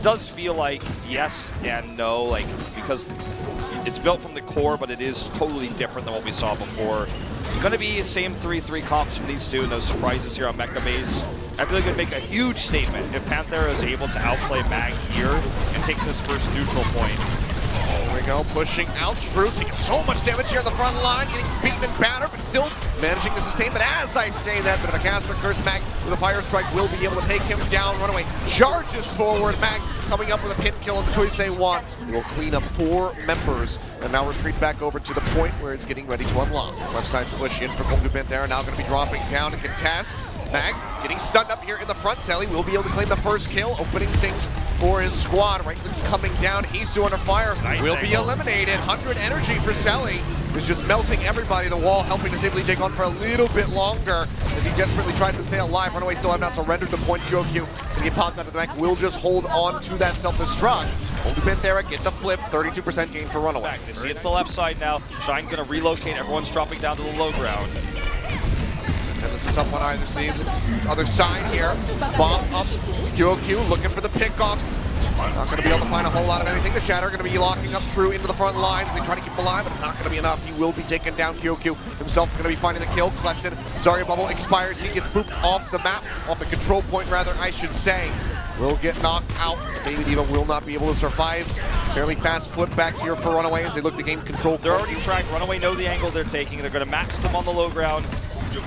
does feel like yes and no, like because it's built from the core, but it is totally different than what we saw before. Going to be the same 3-3 comps from these two, no surprises here on Mecha Base. I feel like it would make a huge statement if Panthera is able to outplay Mag here and take this first neutral point. There we go, pushing out. True taking so much damage here on the front line, getting beaten and battered, but still managing to sustain. But as I say that, but if a caster curse, Mag with a fire strike will be able to take him down. RunAway charges forward. Mag coming up with a pin kill on the Choice A1. He will clean up 4 members and now retreat back over to the point where it's getting ready to unlock. Left side push in for KongDoo Panthera, now going to be dropping down to contest. Mag getting stunned up here in the front. Selly will be able to claim the first kill, opening things for his squad. Right click's coming down. Hisu under fire. Nice will angle. Be eliminated. 100 energy for Selly. Is just melting everybody. The wall helping to safely take on for a little bit longer as he desperately tries to stay alive. RunAway still have not surrendered the point. QOQ to get popped out of the back will just hold on to that self-destruct. KongDoo Panthera get the flip. 32% gain for RunAway. See, it's the left side now. Shine going to relocate. Everyone's dropping down to the low ground. And this is up on either side. Other side here. Bomb up. QOQ looking for the pickoffs. Not going to be able to find a whole lot of anything. The Shatter going to be locking up True into the front line as they try to keep him alive, but it's not going to be enough. He will be taken down. QOQ himself going to be finding the kill. Kleston, Zarya Bubble expires. He gets booped off the map, off the control point rather, I should say. Will get knocked out. Baby Diva will not be able to survive. Fairly fast flip back here for RunAway as they look to gain control. They're already tracked. RunAway know the angle they're taking. They're going to max them on the low ground.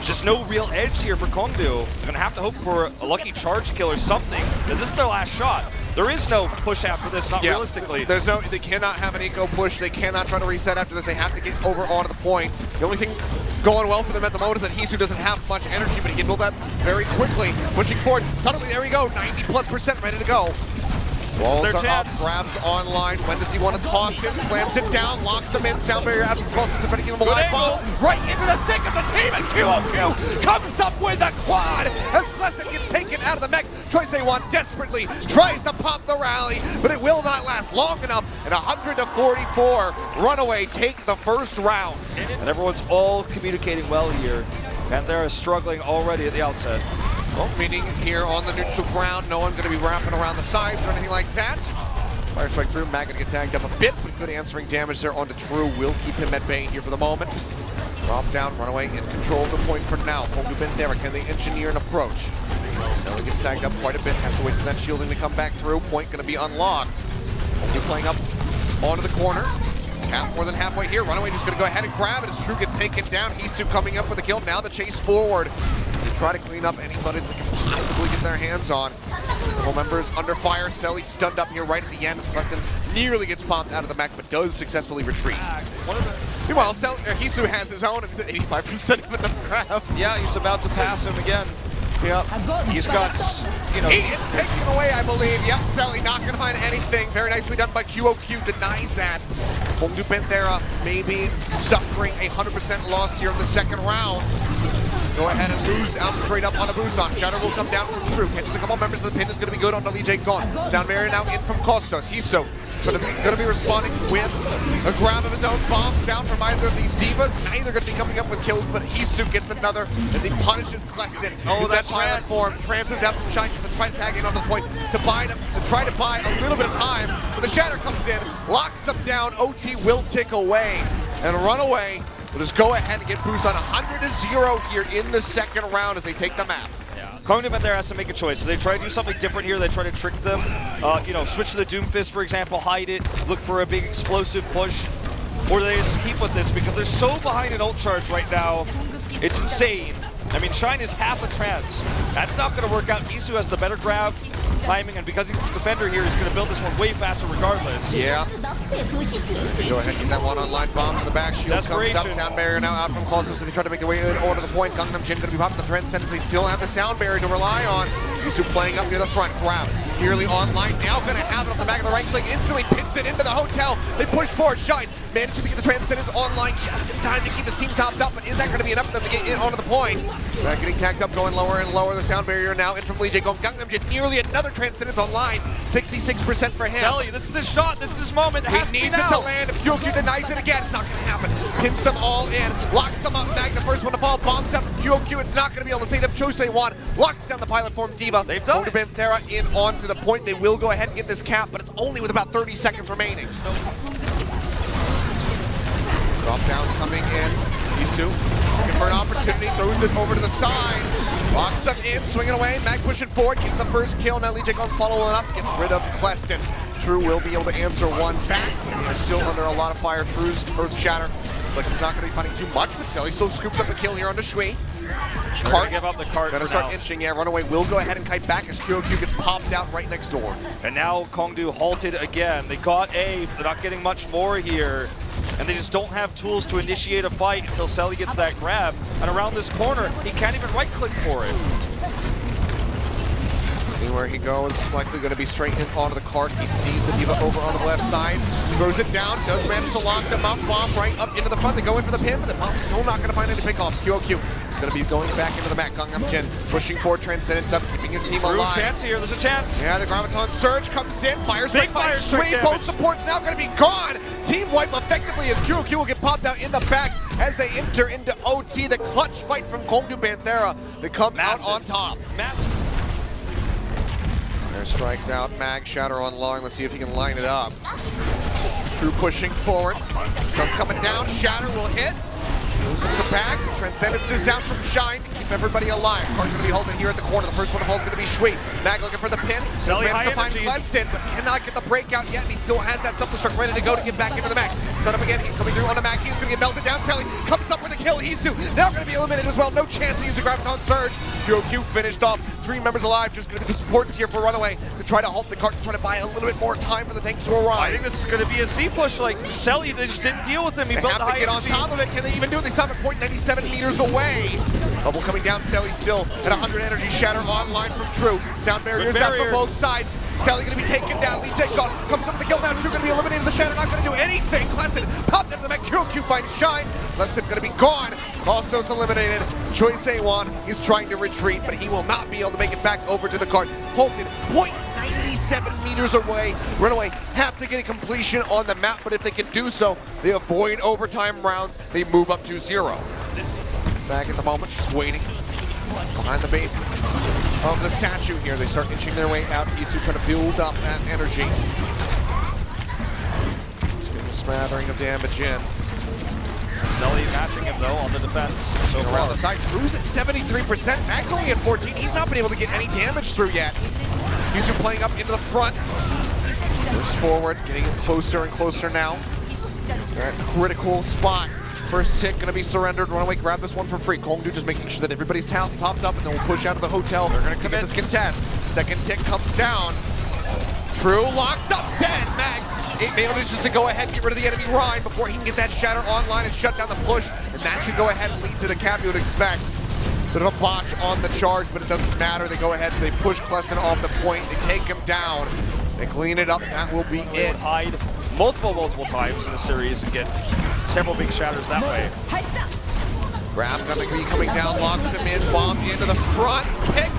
Just no real edge here for KongDoo. They're going to have to hope for a lucky charge kill or something, because this is their last shot. There is no push after this, not realistically. There's no, they cannot have an eco push. They cannot try to reset after this. They have to get over onto the point. The only thing going well for them at the moment is that Hisu doesn't have much energy, but he can build that very quickly. Pushing forward, suddenly there we go, 90+% ready to go. Walls are up, grabs online. When does he want to toss it? Slams it down, locks him in. Sound barrier out of close to defending him alive. Ball right into the thick of the team, and QOQ comes up with a quad as Kleston gets taken out of the mech. Choice A1 desperately tries to pop the rally, but it will not last long enough. And 100-44, RunAway take the first round. And everyone's all communicating well here. Panthera is struggling already at the outset. Well, meaning here on the neutral ground, no one's going to be wrapping around the sides or anything like that. Fire strike through, Mag going to get tagged up a bit, but good answering damage there onto True. Will keep him at bay here for the moment. Drop down, RunAway in control of the point for now. KongDoo Panthera, can they engineer an approach? He gets tagged up quite a bit, has to wait for that shielding to come back through. Point going to be unlocked. KongDoo playing up onto the corner. More than halfway here. RunAway just going to go ahead and grab it as True gets taken down. Hisu coming up with a kill. Now the chase forward. They try to clean up anybody that can possibly get their hands on. All members under fire. Selly stunned up here right at the end as Kleston nearly gets popped out of the mech, but does successfully retreat. Meanwhile, Hisu has his own and he's at 85% of the grab. Yeah, he's about to pass him again. Yep. He's got, you know... He is taken away, I believe. Yep, Selly not going to find anything. Very nicely done by QOQ, denies that. KongDoo Panthera maybe suffering a 100% loss here in the second round. Go ahead and lose out straight up on a Busan. Shadow will come down from True. Catches a couple members of the pin. Is going to be good on the Lee Gone. Sound barrier now in from Kostos. Hisu going to be responding with a grab of his own. Bombs down from either of these divas. Neither going to be coming up with kills, but Hisu gets another as he punishes Kleston. Oh, that pilot form. Trances out from Shine to try to tag in on the point to try to buy a little bit of time. But the Shatter comes in, locks him down. OT will tick away, and RunAway will just go ahead and get Busan 100-0 here in the second round as they take the map. KongDoo Panthera has to make a choice. So they try to do something different here. They try to trick them. You know, switch to the Doomfist, for example, hide it, look for a big explosive push. Or they just keep with this because they're so behind an ult charge right now. It's insane. I mean, Shine is half a trance. That's not going to work out. Hisu has the better grab, timing, and because he's the defender here, he's going to build this one way faster regardless. Yeah. Go ahead and get that one online. Bomb in the back. Shield comes up. Sound barrier now out from Cosmos, so they try to make their way over to the point. Gangnam Jin going to be popping the Transcendence. They still have the sound barrier to rely on. Hisu playing up near the front. Grab. Nearly online. Now going to have it off the back of the right click. Instantly pins it into the hotel. They push forward. Shine manages to get the Transcendence online just in time to keep his team topped up. But is that going to be enough for them to get in onto the point? Getting tagged up, going lower and lower. The sound barrier now in from Lee Jae Gong. Gangnam Jin nearly another Transcendence online. 66% for him. Selly, this is his shot. This is his moment. It has he to needs be now. it to land. If QOQ denies it again, it's not going to happen. Pins them all in. Locks them up. Mag the first one to fall. Bombs out from QOQ. It's not going to be able to save them. Choice A1 locks down the pilot form Diva. D.Va. They've done KongDoo Panthera in on to the point. They will go ahead and get this cap, but it's only with about 30 seconds remaining. Drop down coming in. Isu looking for an opportunity, throws it over to the side. Locks up in, swinging away. Mag pushing forward, gets the first kill. Now Lee on following up, gets rid of Cleston. True will be able to answer one back. They're still under a lot of fire. True's Earth Shatter. Looks like it's not going to be finding too much, but Selly still scoops up a kill here onto Shui. Cart, give up the cart. Gonna start inching. Yeah, RunAway will go ahead and kite back as QOQ gets popped out right next door. And now KongDoo halted again. They got A, they're not getting much more here. And they just don't have tools to initiate a fight until Selly gets that grab. And around this corner, he can't even right-click for it. See where he goes. Likely going to be straight in onto the cart. He sees the D.Va over on the left side. Throws it down. Does manage to lock them up. Bomb right up into the front. They go in for the pin, but the bomb's still not going to find any pickoffs. QOQ going to be going back into the mat. KongDoo pushing forward. Transcendence up, keeping his team alive. Chance here. There's a chance. Yeah, the Graviton Surge comes in. Fires Big by Shui. Both supports now going to be gone. Team wipe effectively as QOQ will get popped out in the back as they enter into OT. The clutch fight from KongDoo Panthera. They come out on top. There strikes out. Mag Shatter on long. Let's see if he can line it up. True pushing forward. Sun's coming down. Shatter will hit. Moves into the back. Transcendence is out from Shine to keep everybody alive. Cart's going to be holding here at the corner. The first one to hold is going to be Shui. Mag looking for the pin. Selly managed to find Cleston, but cannot get the breakout yet, and he still has that self-destruct ready to go to get back into the Mag. Set up again. He's coming through on the Mag. He's going to get melted down. Selly comes up with a kill. Isu now going to be eliminated as well. No chance to use the Graviton Surge. QOQ finished off. 3 members alive. Just going to be the supports here for RunAway to try to halt the cart, to try to buy a little bit more time for the tank to arrive. I think this is going to be a C push. Like Selly, they just didn't deal with him. He they built have the to get on top of it. Can they even do it? They stop at 0.97 meters away. Bubble coming down. Selly still at 100 energy. Shatter online from True. Sound barriers out for both sides. Selly going to be taken down. Lee J gone. Comes up with the kill now. True going to be eliminated. The Shatter not going to do anything. Cleston popped into the back. QOQ finds Shine. Cleston going to be gone. Also eliminated. Choice A1 is trying to retreat, but he will not be able to make it back over to the cart. Halted 0.97 meters away. RunAway have to get a completion on the map, but if they can do so, they avoid overtime rounds. They move up to 0. Back at the moment, just waiting behind the base of the statue here. They start inching their way out. Isu trying to build up that energy. Just getting a smattering of damage in. Selly matching him though on the defense. So around the side, Drew's at 73%. Mag's only at 14. He's not been able to get any damage through yet. Isu playing up into the front. Goes forward, getting closer and closer now. They're at critical spot. First tick going to be surrendered. RunAway grab this one for free. KongDoo just making sure that everybody's topped up, and then we'll push out of the hotel. They're going to commit this contest. Second tick comes down. True locked up, dead. Mag, it manages to go ahead and get rid of the enemy Rhine before he can get that Shatter online and shut down the push. And that should go ahead and lead to the cap you would expect. Bit of a botch on the charge, but it doesn't matter. They go ahead and they push Cleston off the point. They take him down. They clean it up. That will be it. Hide multiple times in the series and get several big shatters that way. Grab going to be coming down, locks him in, bomb into the front. Pick.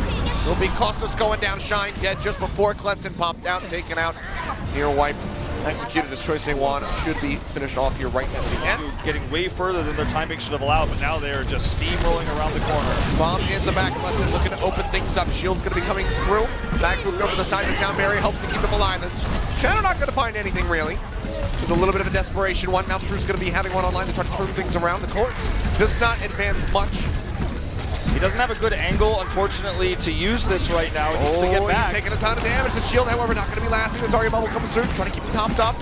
Will be Costas going down. Shine dead just before Cleston popped out, taken out. Near wipe. Executed as Choice A1 should be finished off here right at the end. Getting way further than their timing should have allowed, but now they're just steamrolling around the corner. Bomb in the back, Cleston looking to open things up. Shield's going to be coming through. Back moving over the side of the sound barrier helps to keep them alive. Shadow not going to find anything really. There's a little bit of a desperation one. Now Drew's going to be having one online to try to turn things around. The court does not advance much. He doesn't have a good angle, unfortunately, to use this right now. He needs to get back. He's taking a ton of damage. The shield, however, not going to be lasting. The Zarya bubble comes through, trying to keep him topped up.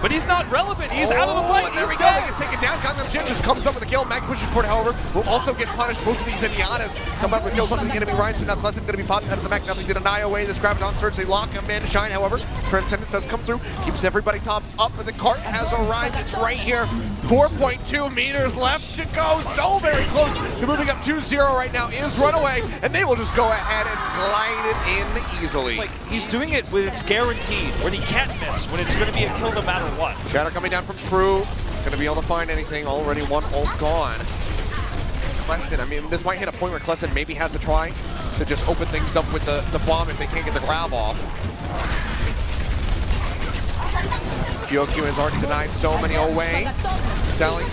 But he's not relevant. He's out of the fight. There we go. He gets taken down. KongDoo just comes up with a kill. Mag pushing forward, however, will also get punished. Both of these Zenyatas come up with kills onto the enemy Rhine. So now Cleston going to be popped out of the mech. Nothing to deny away. This Graviton Surge, they lock him in. Shine, however, Transcendence does come through. Keeps everybody topped up, but the cart has arrived. It's right here. 4.2 meters left to go. So very close to moving up 2-0 right now is RunAway, and they will just go ahead and glide it in easily. It's like he's doing it when it's guaranteed, when he can't miss, when it's going to be a kill no matter what. Shatter coming down from True. Going to be able to find anything. Already one ult gone. Cleston, I mean, this might hit a point where Cleston maybe has to try to just open things up with the bomb if they can't get the grab off. QOQ has already denied so many away. Sally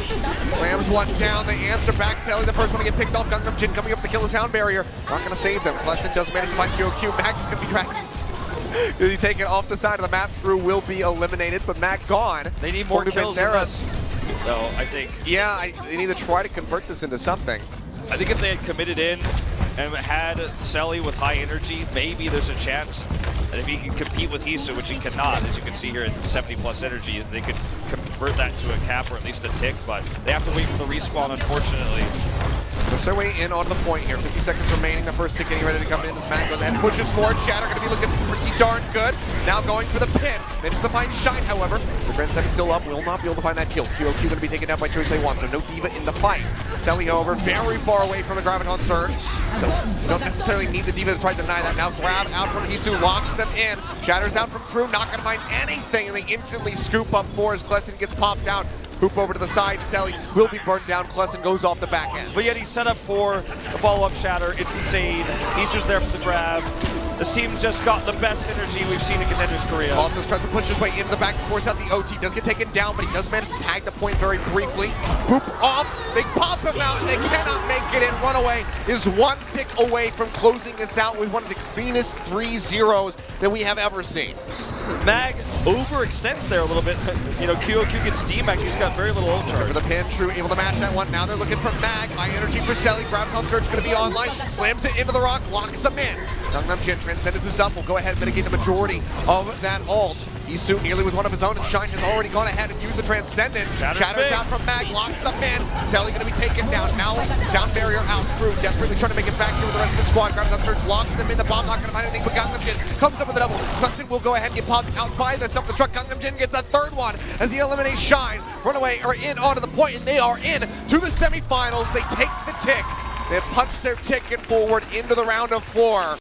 slams one down. They answer back. Sally, the first one to get picked off. Gangnam Jin coming up the Killer's Hound barrier. Not going to save them. Kleston does manage to find QOQ. Mag is going to be dragged. Going to be taken off the side of the map. Drew will be eliminated, but Mag gone. They need more kills than this, though, I think. Yeah, they need to try to convert this into something. I think if they had committed in and had Selly with high energy, maybe there's a chance. And if he can compete with Hisu, which he cannot, as you can see here at 70 plus energy, they could convert that to a cap or at least a tick, but they have to wait for the respawn, unfortunately. Push their way in on the point here. 50 seconds remaining. The first tick getting ready to come in as Mag and pushes forward. Shatter going to be looking pretty darn good. Now going for the pin. Manages to find Shine, however. The Grand Set is still up. Will not be able to find that kill. QOQ going to be taken down by Choice A1, so no Diva in the fight. Selly, however, very far away from the Graviton Surge. So you don't necessarily need the Diva to try to deny that. Now grab out from Hisu, locks them in. Shatters out from Crew, not going to find anything, and they instantly scoop up 4 as Kleston gets popped out. Hoop over to the side. Selly will be burned down. Kleston goes off the back end. But yet he's set up for the follow-up shatter. It's insane. Hisu's there for the grab. This team just got the best energy we've seen in Contenders Korea. Also tries to push his way into the back to force out the OT. Does get taken down, but he does manage to tag the point very briefly. Boop off. They pop him out, and they cannot make it in. RunAway is 1 tick away from closing this out with one of the cleanest 3-0s that we have ever seen. Mag overextends there a little bit. You know, QOQ gets D-Mag. He's got very little ult charge. For the pin, True able to match that one. Now they're looking for Mag. High energy for Selly. Graviton Surge going to be online. Slams it into the rock, locks him in. Gangnam Jin, Transcendence is up. Will go ahead and mitigate the majority of that ult. Hisu nearly with one of his own, and Shine has already gone ahead and used the Transcendence. Shatters out from Mag, locks him in. Selly going to be taken down. Now, sound barrier out. True desperately trying to make it back here with the rest of the squad. Graviton Surge locks him in. The bomb not going to find anything, but Gangnam Jin comes up with a double. Kleston will go ahead and get popped out by the self-destruct. Gangnam Jin gets a third one as he eliminates Shine. RunAway are in onto the point, and they are in to the semifinals. They take the tick. They have punched their ticket forward into the round of 4.